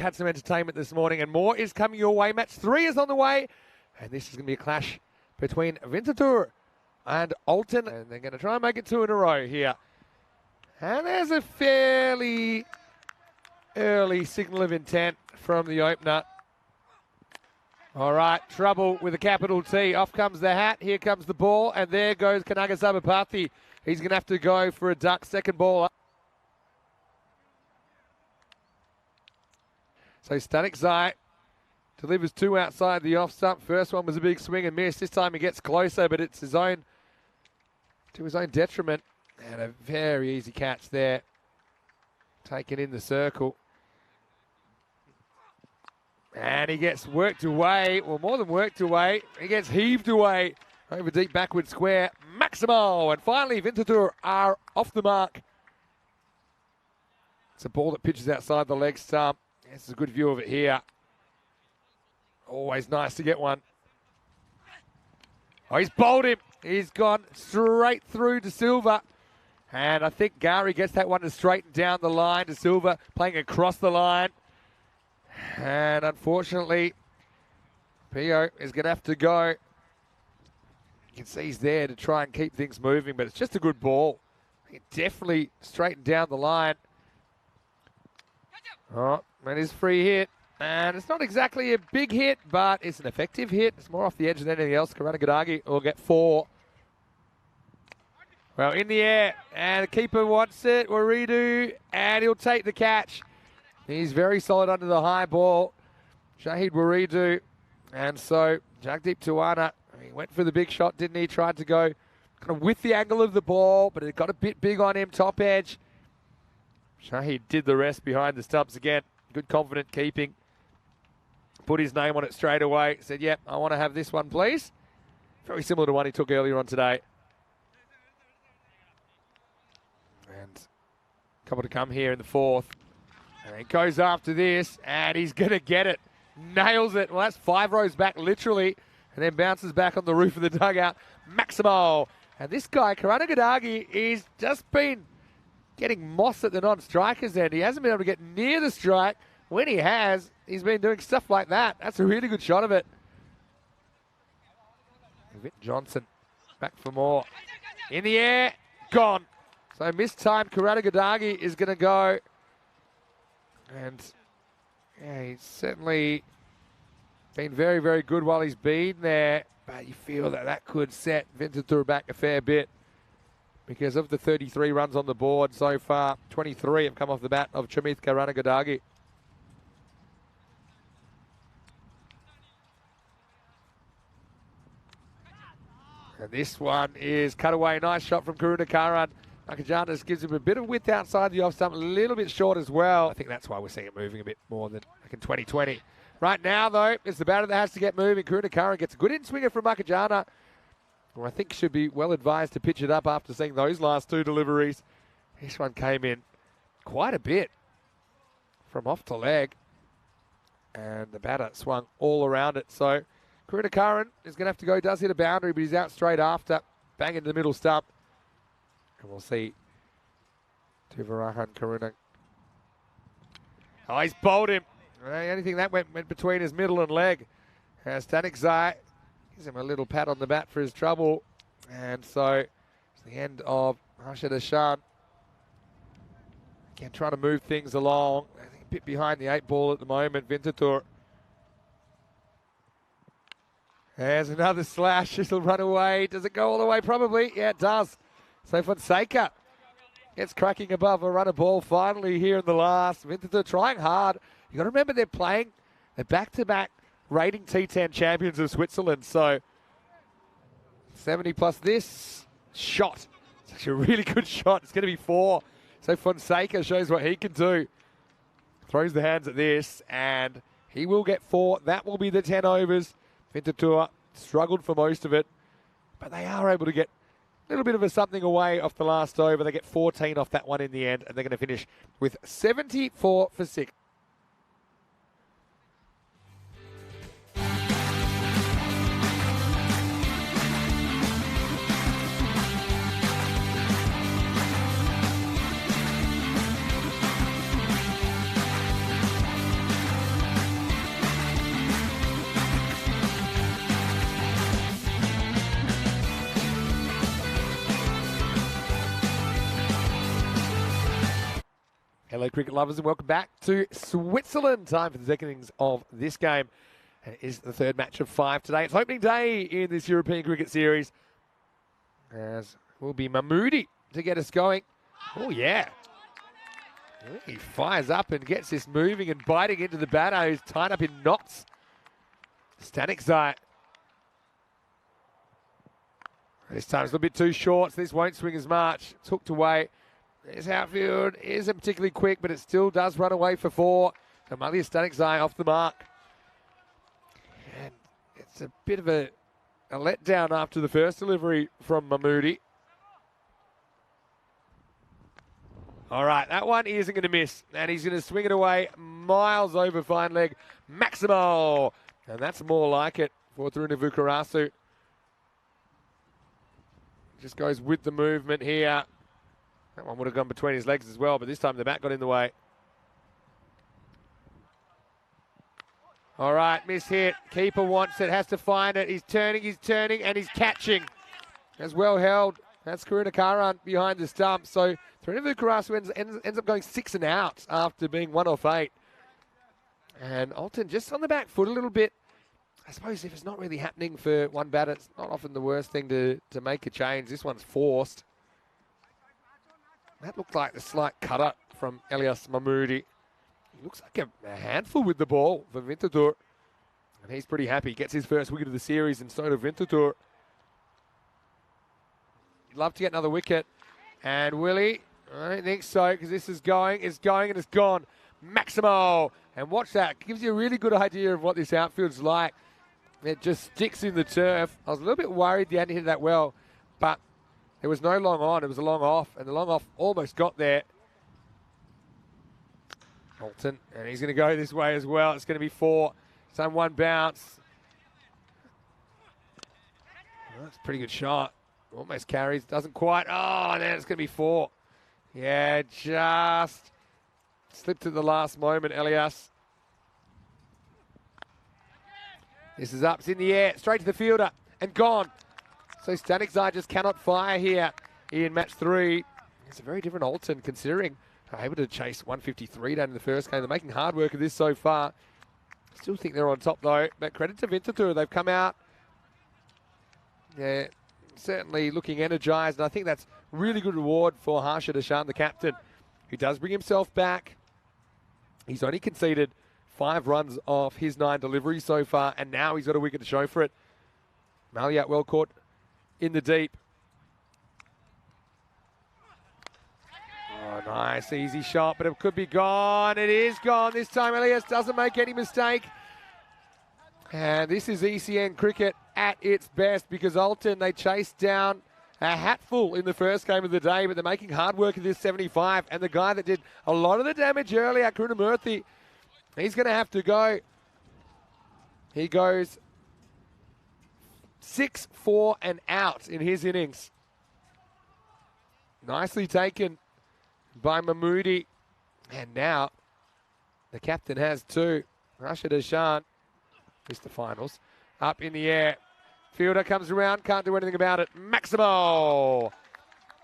had some entertainment this morning, and more is coming your way. Match 3 is on the way, and this is going to be a clash between Winterthur and Alton, and they're going to try and make it 2 in a row here. And there's a fairly early signal of intent from the opener. All right, trouble with a capital T. Off comes the hat, here comes the ball, and there goes Kanaga Sabapathi. He's going to have to go for a duck, second ball up. So Static Zai delivers 2 outside the off stump. First one was a big swing and miss. This time he gets closer, but it's to his own detriment. And a very easy catch there. Taken in the circle. And he gets worked away, or more than worked away. He gets heaved away over deep backward square. Maximo, and finally Winterthur are off the mark. It's a ball that pitches outside the leg stump. This is a good view of it here. Always nice to get one. Oh, he's bowled him. He's gone straight through to Silva. And I think Gary gets that one to straighten down the line to Silva, playing across the line. And unfortunately, Pio is going to have to go. You can see he's there to try and keep things moving, but it's just a good ball. He definitely straightened down the line. Oh, and his free hit. And it's not exactly a big hit, but it's an effective hit. It's more off the edge than anything else. Karangadagi will get 4. Well, in the air, and the keeper wants it. Waridu, and he'll take the catch. He's very solid under the high ball. Shahid Waridu. And so Jagdeep Tawana, he went for the big shot, didn't he? Tried to go kind of with the angle of the ball, but it got a bit big on him, top edge. Shahid did the rest behind the stumps again. Good confident keeping. Put his name on it straight away. Said, yep, I want to have this one, please. Very similar to one he took earlier on today. And a couple to come here in the 4th. And he goes after this, and he's going to get it. Nails it. Well, that's 5 rows back, literally. And then bounces back on the roof of the dugout. Maximo. And this guy, Karangadagi, he's just been getting moss at the non-strikers end. He hasn't been able to get near the strike. When he has, he's been doing stuff like that. That's a really good shot of it. Vic Johnson back for more. In the air, gone. So mistimed Karangadagi is going to go. And yeah, he's certainly been very, very good while he's been there. But you feel that that could set Winterthur back a fair bit. Because of the 33 runs on the board so far, 23 have come off the bat of Chamith Karangadagi. And this one is cut away. Nice shot from Karunakaran. Nakajanis gives him a bit of width outside the off stump, a little bit short as well. I think that's why we're seeing it moving a bit more than like in 2020. Right now, though, it's the batter that has to get moving. Karunakaran gets a good in-swinger from Makajana, who I think should be well advised to pitch it up after seeing those last 2 deliveries. This one came in quite a bit from off to leg. And the batter swung all around it. So Karunakaran is going to have to go, does hit a boundary, but he's out straight after. Bang into the middle stump. And we'll see Tuvarahan Karuna. Oh, he's bowled him. The only thing that went between his middle and leg. Static Zai gives him a little pat on the bat for his trouble. And so it's the end of Harshad Ashan. Again, trying to move things along. I think a bit behind the 8 ball at the moment, Winterthur. There's another slash. It'll run away. Does it go all the way? Probably. Yeah, it does. So Fonseca gets cracking above a runner ball finally here in the last. Winterthur trying hard. You got to remember they're back-to-back rating T10 champions of Switzerland. So 70 plus this shot. It's actually a really good shot. It's going to be 4. So Fonseca shows what he can do. Throws the hands at this, and he will get 4. That will be the 10 overs. Winterthur struggled for most of it, but they are able to get a little bit of a something away off the last over. They get 14 off that one in the end, and they're going to finish with 74 for 6. Hello, cricket lovers, and welcome back to Switzerland. Time for the second innings of this game. And it is the third match of 5 today. It's opening day in this European Cricket Series. As will be Mahmoodi to get us going. Oh, yeah. He fires up and gets this moving and biting into the batter, who's tied up in knots. Stanikzai. This time it's a little bit too short, so this won't swing as much. It's hooked away. This outfield isn't particularly quick, but it still does run away for 4. Amalia Stanikzai off the mark. And it's a bit of a letdown after the first delivery from Mahmoodi. All right, that one he isn't going to miss. And he's going to swing it away miles over fine leg. Maximo. And that's more like it for Taruna Vukarasu. Just goes with the movement here. That one would have gone between his legs as well, but this time the bat got in the way. All right, miss hit. Keeper wants it, has to find it. He's turning, and he's catching. As well held. That's Karunakaran behind the stump. So Taruna Vukarasu ends up going 6 and out after being 1 off 8. And Alton just on the back foot a little bit. I suppose if it's not really happening for one batter, it's not often the worst thing to make a change. This one's forced. That looked like the slight cutter from Elias Mahmoodi. He looks like a handful with the ball for Winterthur. And he's pretty happy. Gets his first wicket of the series, and so does Winterthur. He'd love to get another wicket. And Willie, I don't think so, because this is going, and it's gone. Maximo. And watch that. Gives you a really good idea of what this outfield's like. It just sticks in the turf. I was a little bit worried they hadn't hit that well, but there was no long on. It was a long off, and the long off almost got there. Alton, and he's going to go this way as well. It's going to be 4. Some one bounce. Well, that's a pretty good shot. Almost carries, doesn't quite. Oh, and then it's going to be 4. Yeah, just slipped at the last moment, Elias. This is up, it's in the air, straight to the fielder, and gone. So Stanikzai just cannot fire here in match 3. It's a very different Alton, considering they're able to chase 153 down in the first game. They're making hard work of this so far. Still think they're on top, though. But credit to Winterthur, they've come out. Yeah, certainly looking energised, and I think that's really good reward for Harsha Deshan, the captain, who does bring himself back. He's only conceded 5 runs off his 9 deliveries so far, and now he's got a wicket to show for it. Maliat well caught in the deep. Oh, nice, easy shot, but it could be gone. It is gone this time. Elias doesn't make any mistake. And this is ECN cricket at its best, because Alton, they chased down a hatful in the first game of the day, but they're making hard work of this 75. And the guy that did a lot of the damage earlier, Karunamurthy, he's going to have to go. He goes 6, 4 and out in his innings. Nicely taken by Mahmoodi. And now the captain has 2. Harsha Deshan, Mr. Finals, up in the air. Fielder comes around, can't do anything about it. Maximo.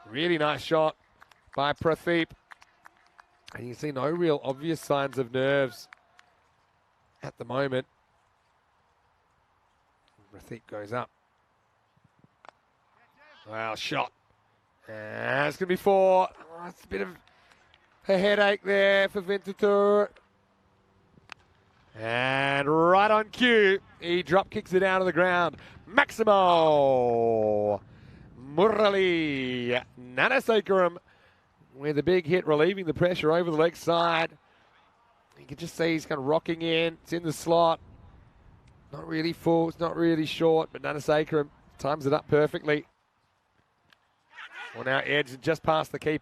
Really nice shot by Pradeep. And you can see no real obvious signs of nerves at the moment. Pradeep goes up. Wow, shot. And it's going to be 4. Oh, it's a bit of a headache there for Winterthur. And right on cue, he drop kicks it out of the ground. Maximo Murali Nanasekaram with a big hit, relieving the pressure over the leg side. You can just see he's kind of rocking in. It's in the slot. Not really full, it's not really short, but Nanasekaram times it up perfectly. Well, now edge just past the keep.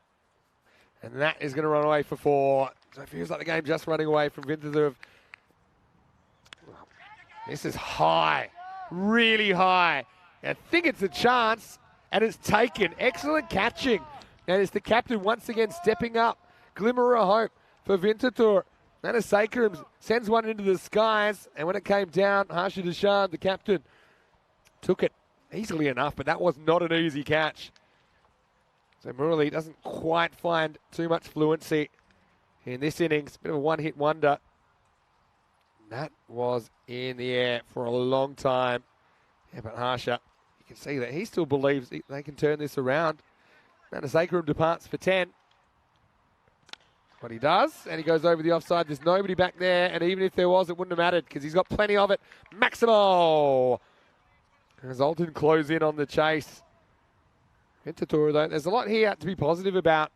And that is going to run away for 4. So it feels like the game just running away from Winterthur. This is high, really high. I think it's a chance, and it's taken. Excellent catching. And it's the captain once again stepping up. Glimmer of hope for Winterthur. Nanasekaram sends one into the skies, and when it came down, Harsha Deshan, the captain, took it easily enough, but that was not an easy catch. So Murali doesn't quite find too much fluency in this innings. Bit of a one-hit wonder. That was in the air for a long time. Yeah, but Harsha, you can see that he still believes they can turn this around. Manasekaram departs for 10. What he does, and he goes over the offside. There's nobody back there, and even if there was, it wouldn't have mattered because he's got plenty of it. Maximo! As Alton close in on the chase. Ventatura, though, there's a lot here to be positive about.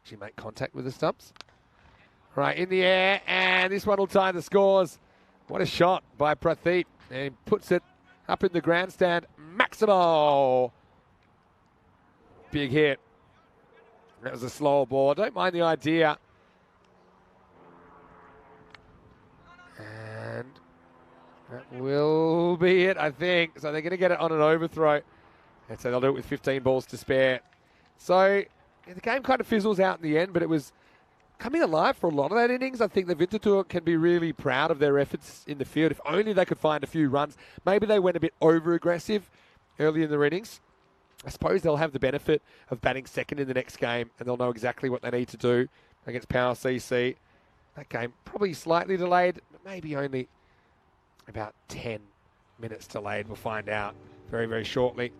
She make contact with the stumps. Right, in the air, and this one will tie the scores. What a shot by Pradeep, and he puts it up in the grandstand. Maximo! Big hit. That was a slower ball. Don't mind the idea. And that will be it, I think. So they're going to get it on an overthrow. And so they'll do it with 15 balls to spare. So yeah, the game kind of fizzles out in the end, but it was coming alive for a lot of that innings. I think the Ventatura can be really proud of their efforts in the field. If only they could find a few runs. Maybe they went a bit over-aggressive early in their innings. I suppose they'll have the benefit of batting second in the next game, and they'll know exactly what they need to do against Power CC. That game probably slightly delayed, but maybe only about 10 minutes delayed. We'll find out very, very shortly.